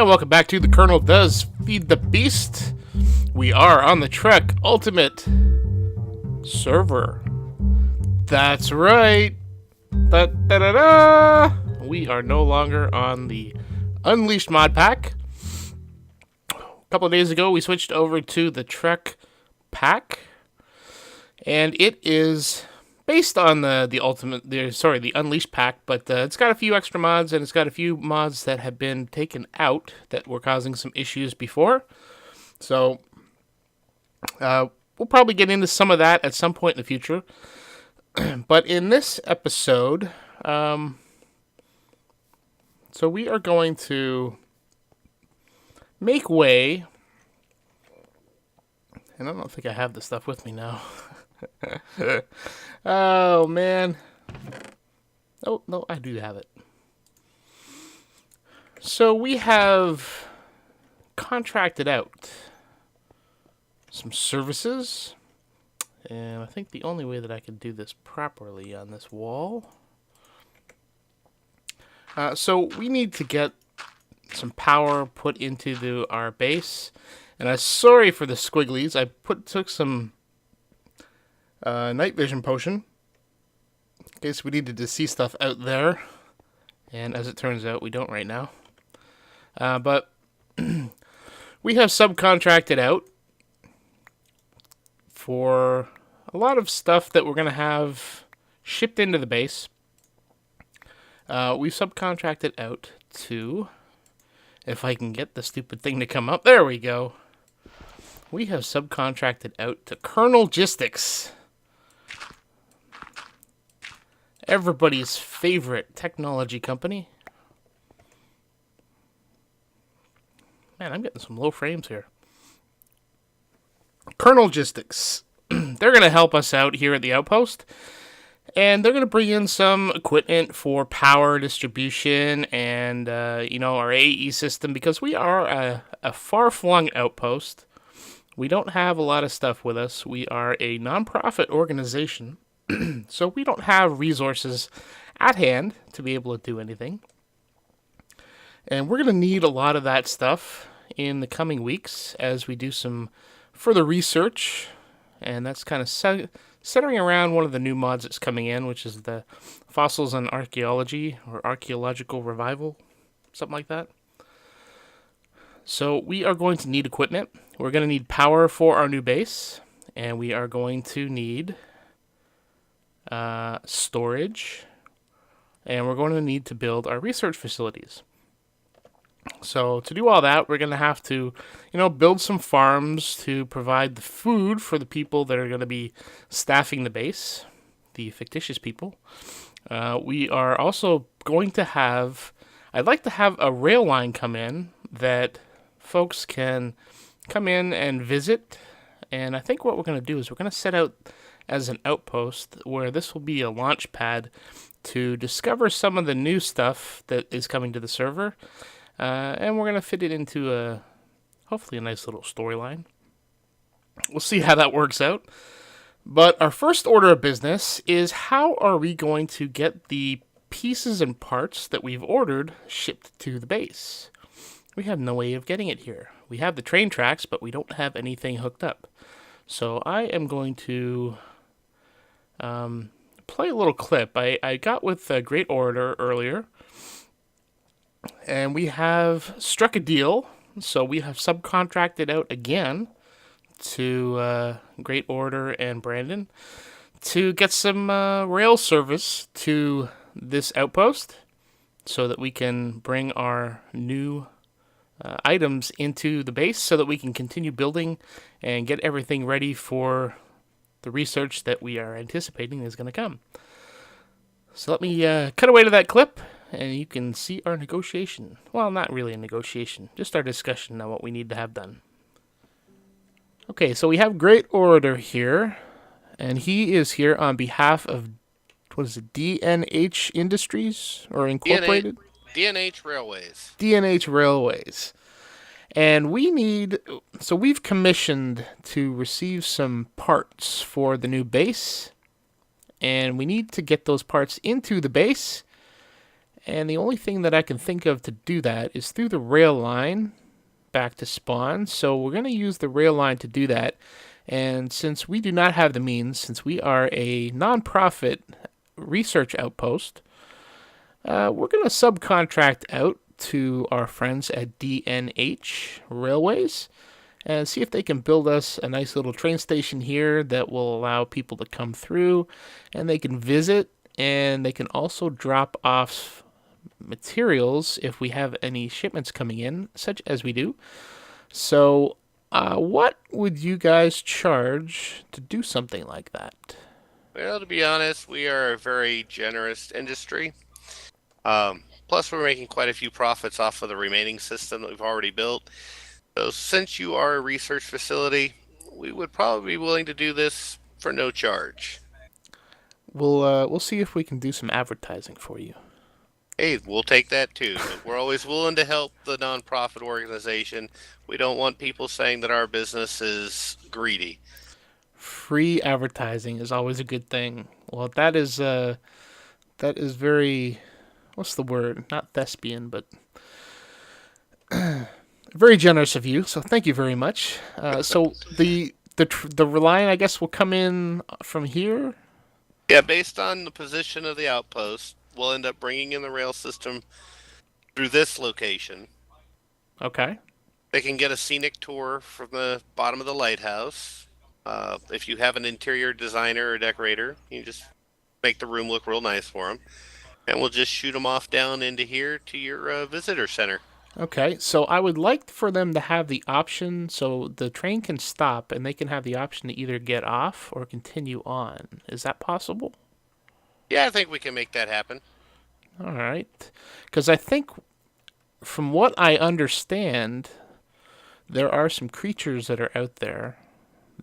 Welcome back to The Kerrnel Does Feed the Beast. We are on the Trek Ultimate server. That's right. Da-da-da-da. We are no longer on the Unleashed mod pack. A couple of days ago, we switched over to the Trek pack, and it is based on the Unleashed pack, but it's got a few extra mods, and it's got a few mods that have been taken out that were causing some issues before. So we'll probably get into some of that at some point in the future. But in this episode, so we are going to make way, and I don't think I have the stuff with me now. Oh, man. Oh, no, I do have it. So we have contracted out some services, and I think the only way that I can do this properly on this wall. So we need to get some power put into our base, and I'm sorry for the squigglies. I took some night vision potion in case we needed to see stuff out there, and as it turns out, we don't right now. But we have subcontracted out for a lot of stuff that we're going to have shipped into the base. We've subcontracted out to, if I can get the stupid thing to come up, there we go. We have subcontracted out to Kerrnel, everybody's favorite technology company. Man, I'm getting some low frames here. Kerrnel, they're going to help us out here at the outpost, and they're going to bring in some equipment for power distribution and, our AE system, because we are a far-flung outpost. We don't have a lot of stuff with us. We are a non-profit organization, so we don't have resources at hand to be able to do anything. And we're going to need a lot of that stuff in the coming weeks as we do some further research, and that's kind of centering around one of the new mods that's coming in, which is the Fossils and Archaeology, or Archaeological Revival, something like that. So we are going to need equipment. We're going to need power for our new base, and we are going to need storage, and we're going to need to build our research facilities. So to do all that, we're going to have to, build some farms to provide the food for the people that are going to be staffing the base, the fictitious people. We are also going to I'd like to have a rail line come in that folks can come in and visit. And I think what we're going to do is we're going to set out as an outpost where this will be a launch pad to discover some of the new stuff that is coming to the server. And we're going to fit it into hopefully a nice little storyline. We'll see how that works out. But our first order of business is, how are we going to get the pieces and parts that we've ordered shipped to the base? We have no way of getting it here. We have the train tracks, but we don't have anything hooked up. So I am going to play a little clip. I got with a Great Orator earlier, and we have struck a deal. So we have subcontracted out again to Great Orator and Brandon to get some rail service to this outpost so that we can bring our new items into the base so that we can continue building and get everything ready for the research that we are anticipating is going to come. So let me cut away to that clip, and you can see our negotiation. Well, not really a negotiation, just our discussion on what we need to have done. Okay, so we have Great Orator here, and he is here on behalf of, what is it, DNH Industries, or Incorporated? DNH Railways. DNH Railways. And we've commissioned to receive some parts for the new base, and we need to get those parts into the base And the only thing that I can think of to do that is through the rail line back to spawn. So we're going to use the rail line to do that. And since we do not have the means, since we are a non-profit research outpost, we're going to subcontract out to our friends at DNH Railways and see if they can build us a nice little train station here that will allow people to come through and they can visit, and they can also drop off materials if we have any shipments coming in, such as we do. So, what would you guys charge to do something like that? Well, to be honest, we are a very generous industry. Plus, we're making quite a few profits off of the remaining system that we've already built. So, since you are a research facility, we would probably be willing to do this for no charge. We'll see if we can do some advertising for you. Hey, we'll take that too. We're always willing to help the nonprofit organization. We don't want people saying that our business is greedy. Free advertising is always a good thing. Well, that is very, what's the word? Not thespian, but very generous of you. So thank you very much. So the line, I guess, will come in from here. Yeah, based on the position of the outpost, we'll end up bringing in the rail system through this location. Okay. They can get a scenic tour from the bottom of the lighthouse. If you have an interior designer or decorator, you just make the room look real nice for them. And we'll just shoot them off down into here to your visitor center. Okay, so I would like for them to have the option so the train can stop and they can have the option to either get off or continue on. Is that possible? Yeah, I think we can make that happen. All right. Because I think, from what I understand, there are some creatures that are out there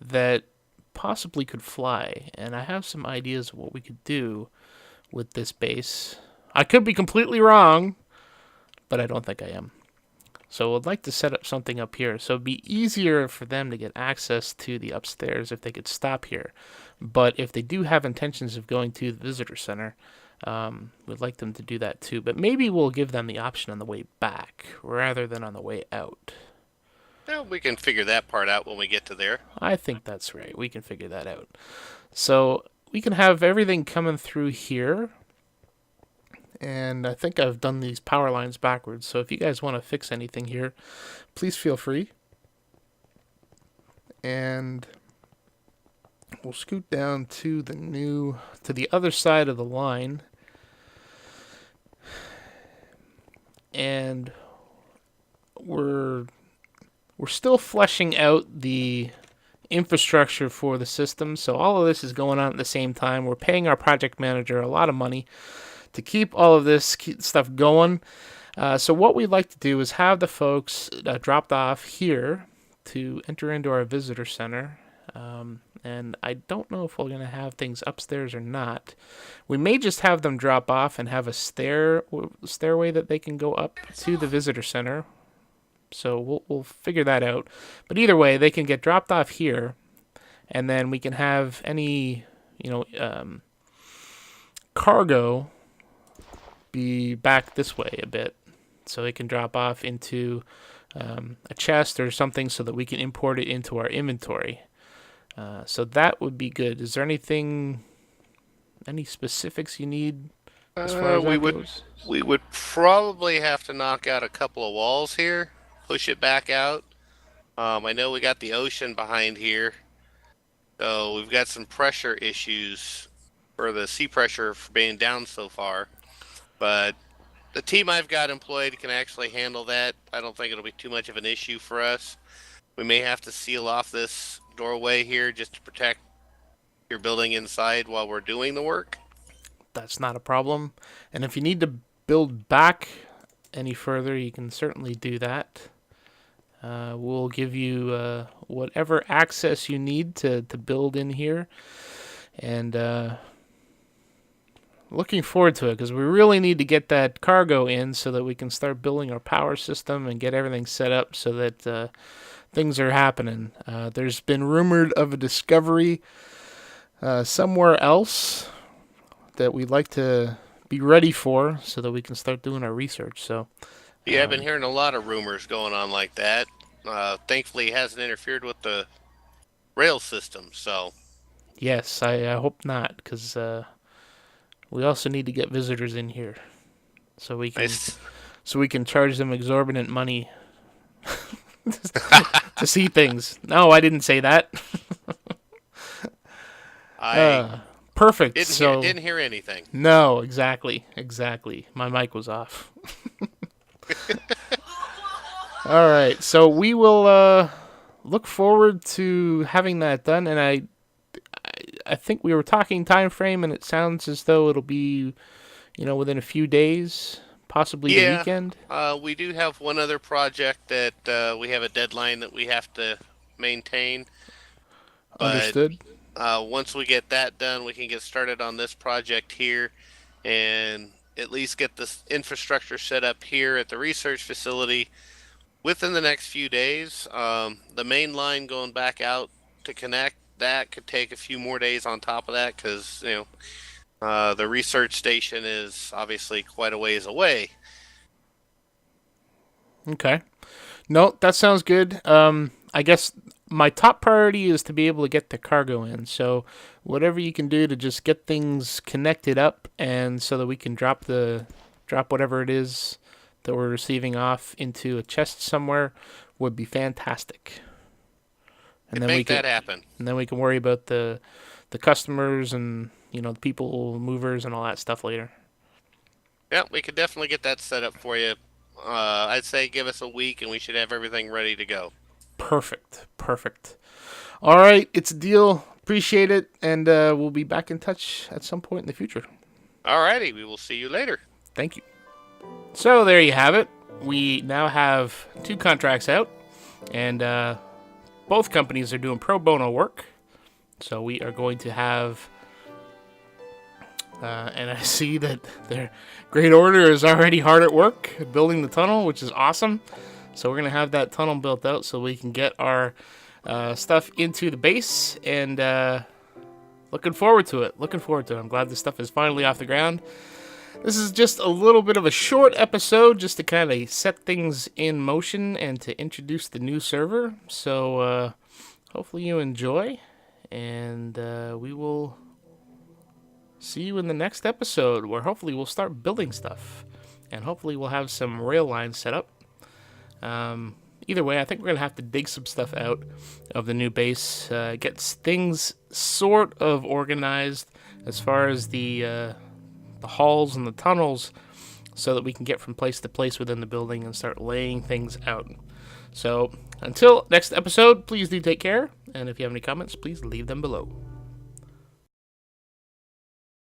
that possibly could fly, and I have some ideas of what we could do with this base. I could be completely wrong, but I don't think I am. So I'd like to set up something up here. So it'd be easier for them to get access to the upstairs if they could stop here. But if they do have intentions of going to the visitor center, we'd like them to do that too. But maybe we'll give them the option on the way back rather than on the way out. Yeah, we can figure that part out when we get to there. I think that's right. We can figure that out. So we can have everything coming through here. And I think I've done these power lines backwards. So if you guys want to fix anything here, please feel free. And we'll scoot down to the other side of the line. And we're still fleshing out the infrastructure for the system. So all of this is going on at the same time. We're paying our project manager a lot of money to keep all of this stuff going. So what we'd like to do is have the folks dropped off here to enter into our visitor center. And I don't know if we're going to have things upstairs or not. We may just have them drop off and have a stairway that they can go up to the visitor center. So we'll figure that out. But either way, they can get dropped off here, and then we can have any cargo be back this way a bit, so they can drop off into a chest or something so that we can import it into our inventory. So that would be good. Is there any specifics you need as far as that goes? We would probably have to knock out a couple of walls here, push it back out. I know we got the ocean behind here, so we've got some pressure issues for the sea pressure for being down so far. But the team I've got employed can actually handle that. I don't think it'll be too much of an issue for us. We may have to seal off this doorway here just to protect your building inside while we're doing the work. That's not a problem. And if you need to build back any further, you can certainly do that. We'll give you whatever access you need to build in here. And looking forward to it, because we really need to get that cargo in so that we can start building our power system and get everything set up so that things are happening. There's been rumored of a discovery somewhere else that we'd like to be ready for, so that we can start doing our research. So, Yeah, I've been hearing a lot of rumors going on like that. Thankfully, it hasn't interfered with the rail system. So, yes, I hope not, because we also need to get visitors in here, so we I, can charge them exorbitant money to see things. No, I didn't say that. I Perfect. didn't hear anything. No, exactly. My mic was off. All right, so we will look forward to having that done, and I think we were talking time frame, and it sounds as though it'll be, within a few days, possibly the Yeah, weekend. we do have one other project that we have a deadline that we have to maintain. But Understood. once we get that done, we can get started on this project here and at least get this infrastructure set up here at the research facility within the next few days. The main line going back out to connect that could take a few more days on top of that because the research station is obviously quite a ways away. Okay. No, that sounds good. I guess my top priority is to be able to get the cargo in. So whatever you can do to just get things connected up, and so that we can drop whatever it is that we're receiving off into a chest somewhere would be fantastic. And then Make that happen. And then we can worry about the customers and the people movers and all that stuff later. Yeah, we could definitely get that set up for you. I'd say give us a week and we should have everything ready to go. Perfect. All right, it's a deal. Appreciate it, and we'll be back in touch at some point in the future. Alrighty, we will see you later. Thank you. So there you have it. We now have 2 contracts out, and both companies are doing pro bono work. So we are going to have, and I see that their Great Order is already hard at work building the tunnel, which is awesome. So we're going to have that tunnel built out so we can get our stuff into the base, and looking forward to it. I'm glad this stuff is finally off the ground. This is just a little bit of a short episode just to kind of set things in motion and to introduce the new server. So hopefully you enjoy, and we will see you in the next episode, where hopefully we'll start building stuff, and hopefully we'll have some rail lines set up. Either way, I think we're going to have to dig some stuff out of the new base, get things sort of organized as far as the halls and the tunnels, so that we can get from place to place within the building and start laying things out. So until next episode, please do take care, and if you have any comments, please leave them below.